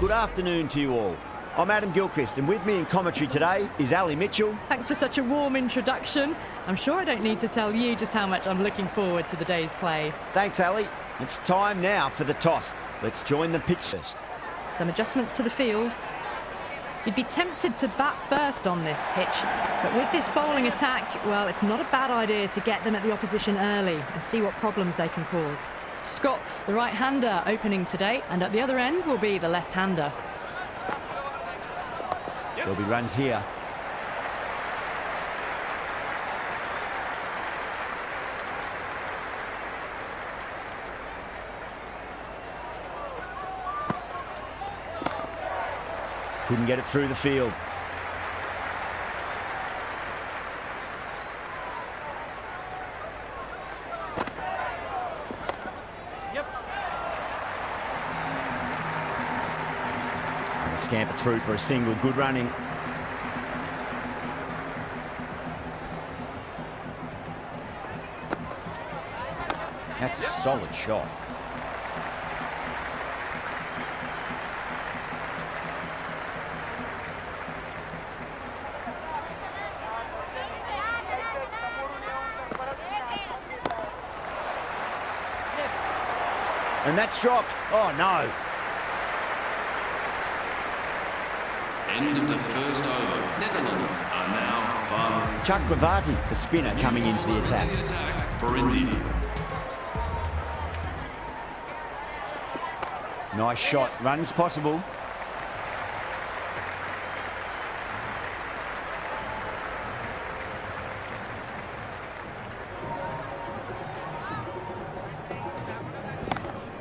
Good afternoon to you all. I'm Adam Gilchrist, and with me in commentary today is Ali Mitchell. Thanks for such a warm introduction. I'm sure I don't need to tell you just how much I'm looking forward to the day's play. Thanks, Ali. It's time now for the toss. Let's join the pitch first. Some adjustments to the field. You'd be tempted to bat first on this pitch, but with this bowling attack, well, it's not a bad idea to get them at the opposition early and see what problems they can cause. Scott, the right-hander, opening today, and at the other end will be the left-hander. There'll be runs here. Couldn't get it through the field. Scamper through for a single. Good running. That's a solid shot. And that's dropped. Oh, no. End of the first over. Netherlands are now far. Chakravarti, the spinner, coming into the attack. For India. Nice shot. Runs possible.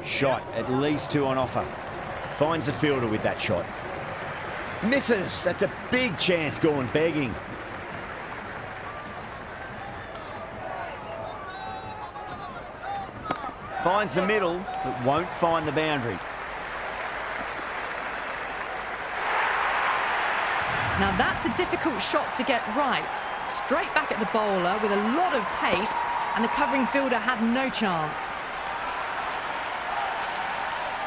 Shot. At least two on offer. Finds the fielder with that shot. Misses. That's a big chance going begging. Finds the middle, but won't find the boundary. Now that's a difficult shot to get right. Straight back at the bowler with a lot of pace, and the covering fielder had no chance.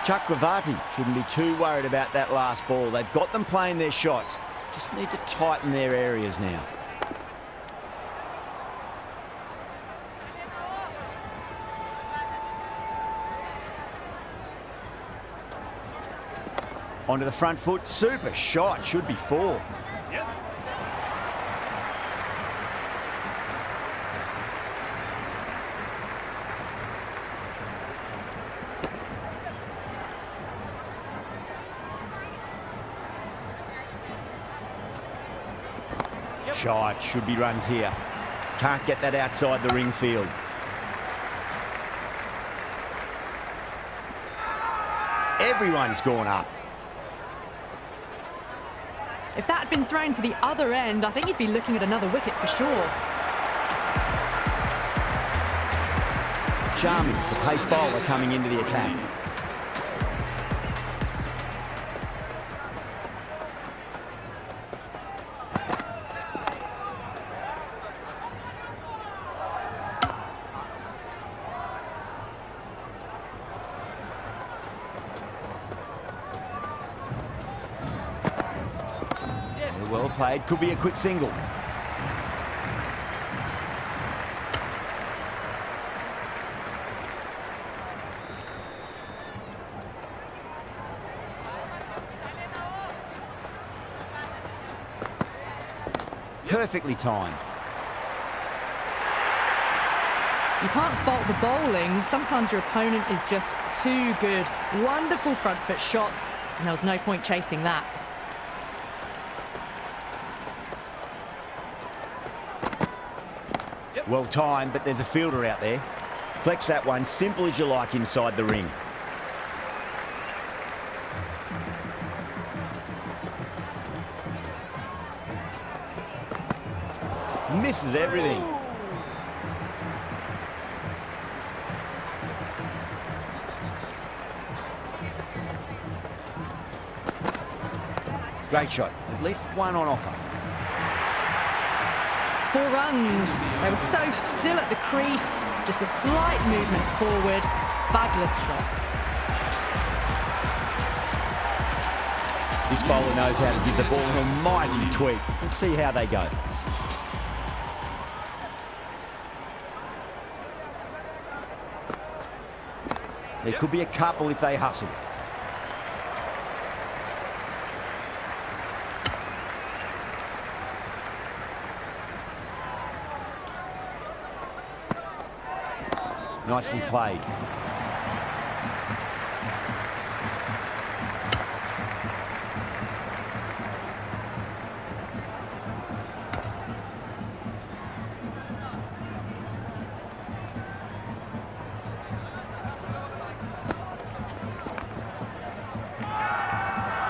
Chakravarti shouldn't be too worried about that last ball. They've got them playing their shots. Just need to tighten their areas now. Onto the front foot. Super shot. Should be four. Yes. Shot. Should be runs here. Can't get that outside the ring field. Everyone's gone up. If that had been thrown to the other end, I think you'd be looking at another wicket for sure. Shami, the pace bowler, coming into the attack. Well played. Could be a quick single. Perfectly timed. You can't fault the bowling. Sometimes your opponent is just too good. Wonderful front foot shot, and there was no point chasing that. Well timed, but there's a fielder out there. Flex that one, simple as you like, inside the ring. Misses everything. Great shot. At least one on offer. 4 runs. They were so still at the crease. Just a slight movement forward. Fabulous shot. This bowler knows how to give the ball an almighty tweak. Let's see how they go. There could be a couple if they hustle. Nicely played.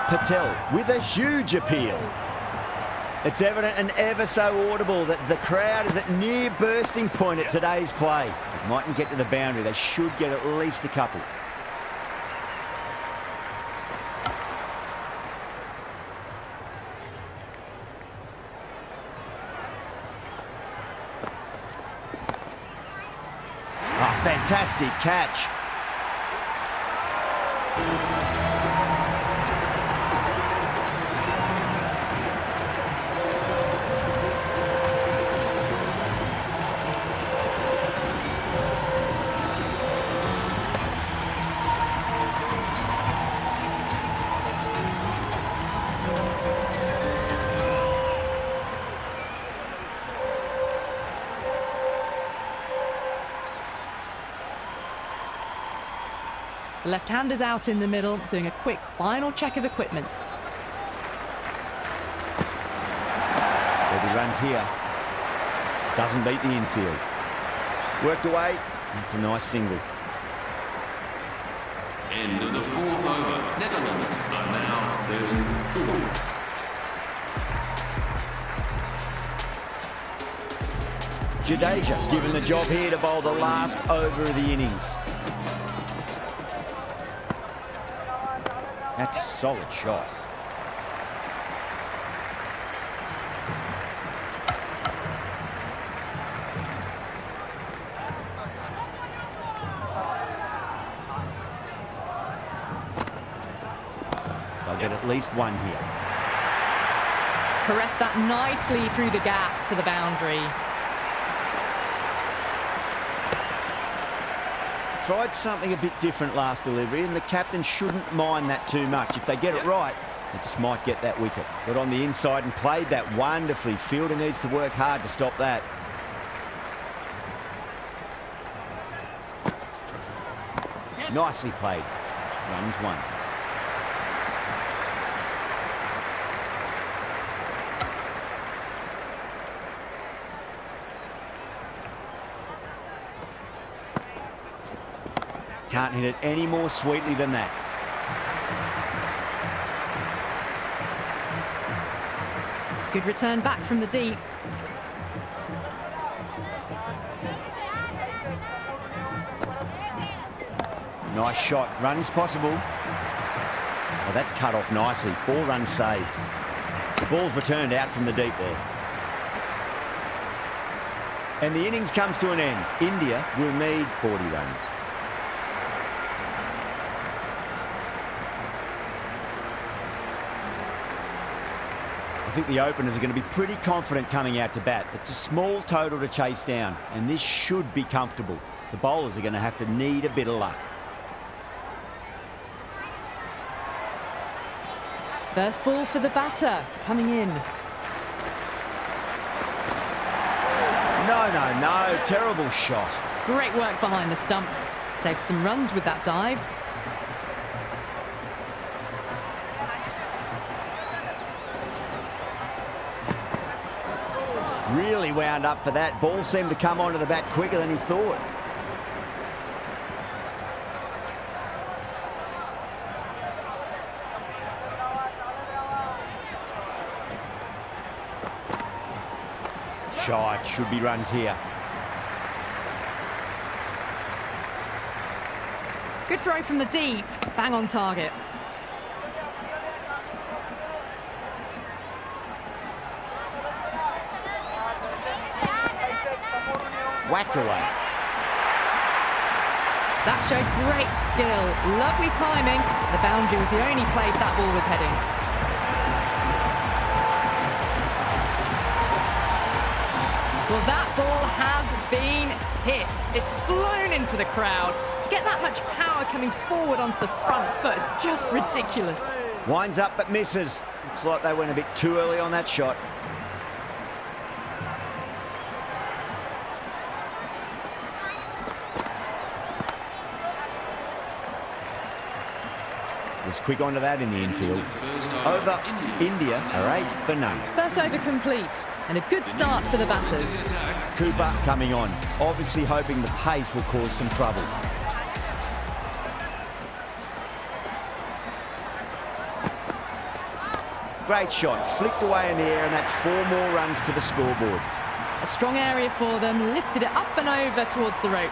Patel with a huge appeal. It's evident and ever so audible that the crowd is at near bursting point at today's play. It mightn't get to the boundary. They should get at least a couple. Oh, fantastic catch. The left-hander's out in the middle, doing a quick final check of equipment. There'll be runs here. Doesn't beat the infield. Worked away. It's a nice single. End of the fourth over. Netherlands are now 34. Jadeja given the job here to bowl the last over of the innings. That's a solid shot. They'll get at least one here. Caressed that nicely through the gap to the boundary. Tried something a bit different last delivery, and the captain shouldn't mind that too much. If they get it right, they just might get that wicket. Got on the inside and played that wonderfully. Fielder needs to work hard to stop that. Nicely played. Runs one. Can't hit it any more sweetly than that. Good return back from the deep. Nice shot. Runs possible. Oh, that's cut off nicely. 4 runs saved. The ball's returned out from the deep there. And the innings comes to an end. India will need 40 runs. I think the openers are going to be pretty confident coming out to bat. It's a small total to chase down, and this should be comfortable. The bowlers are going to have to need a bit of luck. First ball for the batter, coming in. No, terrible shot. Great work behind the stumps. Saved some runs with that dive. Really wound up for that. Ball seemed to come onto the bat quicker than he thought. Shot, should be runs here. Good throw from the deep, bang on target. Whacked away. That showed great skill, lovely timing. The boundary was the only place that ball was heading. Well, that ball has been hit. It's flown into the crowd. To get that much power coming forward onto the front foot is just ridiculous. Winds up but misses. Looks like they went a bit too early on that shot. Was quick onto that in the infield. Over, India are 8 for none. First over complete, and a good start for the batters. Cooper coming on, obviously hoping the pace will cause some trouble. Great shot, flicked away in the air, and that's 4 more runs to the scoreboard. A strong area for them, lifted it up and over towards the rope.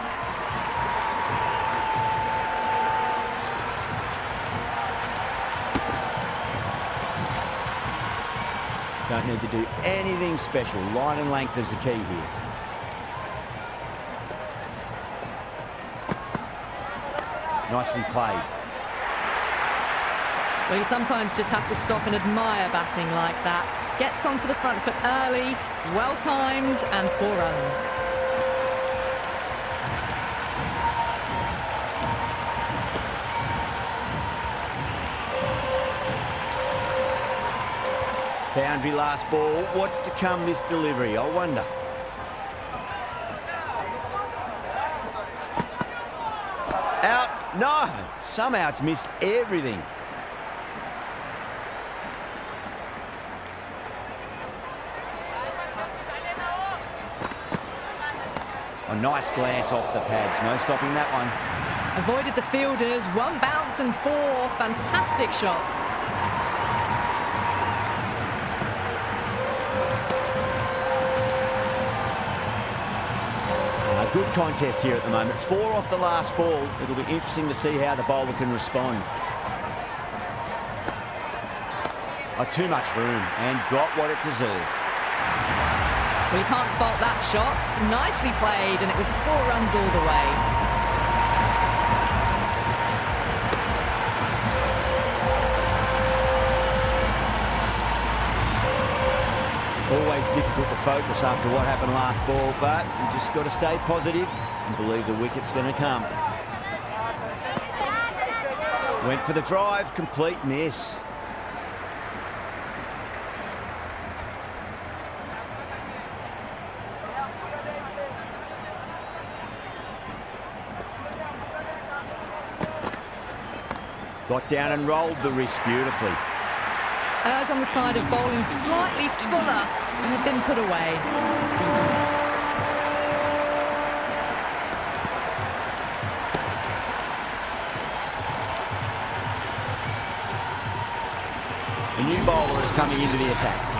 Don't need to do anything special. Line and length is the key here. Nicely played. Well, you sometimes just have to stop and admire batting like that. Gets onto the front foot early, well-timed, and 4 runs. Boundary last ball. What's to come this delivery? I wonder. Out. No. Somehow it's missed everything. A nice glance off the pads. No stopping that one. Avoided the fielders. 1 bounce and 4. Fantastic shots. Good contest here at the moment. 4 off the last ball. It'll be interesting to see how the bowler can respond. Too much room and got what it deserved. Well, you can't fault that shot. Nicely played, and it was 4 runs all the way. Always difficult to focus after what happened last ball, but you just got to stay positive and believe the wicket's going to come. Went for the drive, complete miss. Got down and rolled the wrist beautifully. Errs on the side of bowling slightly fuller and had been put away. The new bowler is coming into the attack.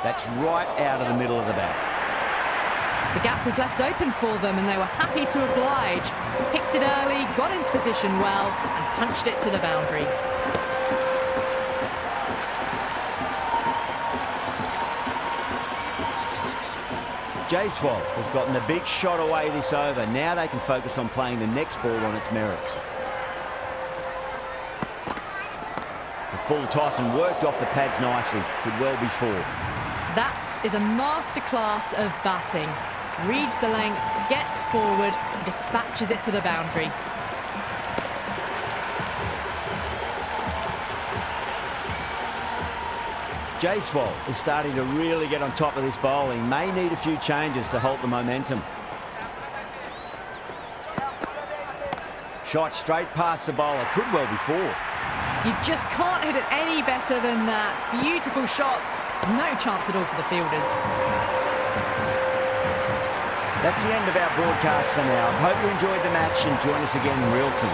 That's right out of the middle of the bat. The gap was left open for them and they were happy to oblige. Picked it early, got into position well and punched it to the boundary. Jaiswal has gotten the big shot away this over. Now they can focus on playing the next ball on its merits. It's a full toss and worked off the pads nicely. Could well be 4. That is a masterclass of batting. Reads the length, gets forward, and dispatches it to the boundary. Jaiswal is starting to really get on top of this bowling. May need a few changes to halt the momentum. Shot straight past the bowler. Could well be 4. You just can't hit it any better than that. Beautiful shot. No chance at all for the fielders. That's the end of our broadcast for now. Hope you enjoyed the match and join us again real soon.